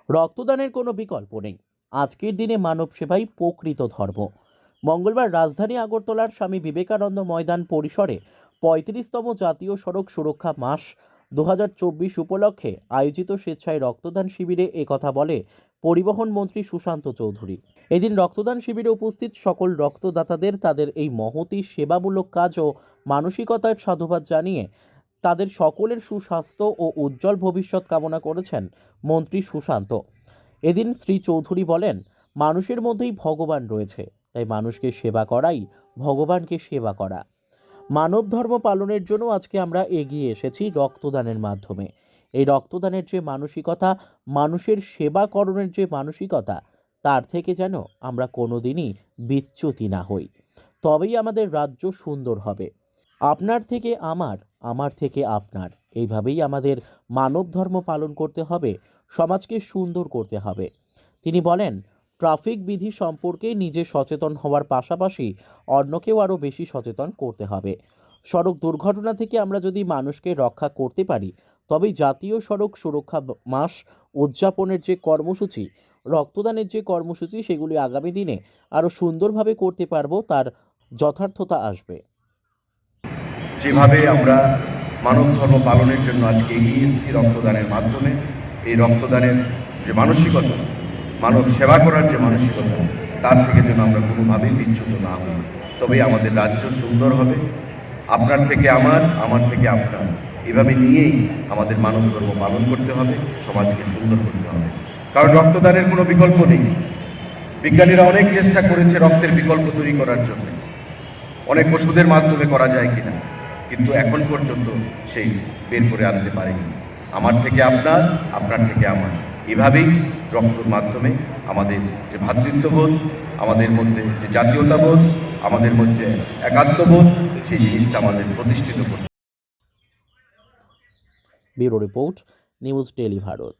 রক্তদানের কোনো বিকল্প নেই। আজকের দিনে মানব সেবাই প্রকৃত ধর্ম। মঙ্গলবার রাজধানী আগরতলার স্বামী বিবেকানন্দ ময়দান পরিসরে ৩৫তম জাতীয় সড়ক সুরক্ষা মাস ২০২৪ উপলক্ষে আয়োজিত স্বেচ্ছায় রক্তদান শিবিরে একথা বলে পরিবহন মন্ত্রী সুশান্ত চৌধুরী। এদিন রক্তদান শিবিরে উপস্থিত সকল রক্তদাতাদের তাদের এই মহতী সেবামূলক কাজ ও মানসিকতার সাধুবাদ জানিয়ে তাদের সকলের সুস্বাস্থ্য ও উজ্জ্বল ভবিষ্যৎ কামনা করেছেন মন্ত্রী সুশান্ত। এদিন শ্রী চৌধুরী বলেন, মানুষের মধ্যেই ভগবান রয়েছে, তাই মানুষকে সেবা করাই ভগবানকে সেবা করা। মানব ধর্ম পালনের জন্য আজকে আমরা এগিয়ে এসেছি রক্তদানের মাধ্যমে। এই রক্তদানের যে মানসিকতা, মানুষের সেবা করণের যে মানসিকতা, তার থেকে যেন আমরা কোনোদিনই বিচ্যুতি না হই, তবেই আমাদের রাজ্য সুন্দর হবে। আপনার থেকে আমার, আমার থেকে আপনার, এইভাবেই আমাদের মানব ধর্ম পালন করতে হবে, সমাজকে সুন্দর করতে হবে। তিনি বলেন, ট্রাফিক বিধি সম্পর্কে নিজে সচেতন হওয়ার পাশাপাশি অন্যকেও আরও বেশি সচেতন করতে হবে। সড়ক দুর্ঘটনা থেকে আমরা যদি মানুষকে রক্ষা করতে পারি, তবেই জাতীয় সড়ক সুরক্ষা মাস উদযাপনের যে কর্মসূচি, রক্তদানের যে কর্মসূচি, সেগুলি আগামী দিনে আরও সুন্দরভাবে করতে পারবো, তার যথার্থতা আসবে। যেভাবে আমরা মানব ধর্ম পালনের জন্য আজকে এগিয়ে এসেছি রক্তদানের মাধ্যমে, এই রক্তদানের যে মানসিকতা, মানব সেবা করার যে মানসিকতা, তার থেকে যেন আমরা কোনোভাবেই বিচ্যুত না হই, তবেই আমাদের রাজ্য সুন্দর হবে। আপনার থেকে আমার, আমার থেকে আপনার, এভাবে নিয়েই আমাদের মানব ধর্ম পালন করতে হবে, সমাজকে সুন্দর করতে হবে। কারণ রক্তদানের কোনো বিকল্প নেই। বিজ্ঞানীরা অনেক চেষ্টা করেছে রক্তের বিকল্প তৈরি করার জন্য, অনেক ওষুধের মাধ্যমে করা যায় কিনা, কিন্তু এখন পর্যন্ত সেই বের করে আনতে পারেনি। আমার থেকে আপনার, আপনার থেকে আমার, এভাবেই রক্তের মাধ্যমে আমাদের যে ভ্রাতৃত্ববোধ, আমাদের মধ্যে যে জাতীয়তাবোধ, আমাদের মধ্যে একাত্মবোধ, সেই জিনিসটা আমাদের প্রতিষ্ঠিত করতে। Bureau report, news daily Bharat.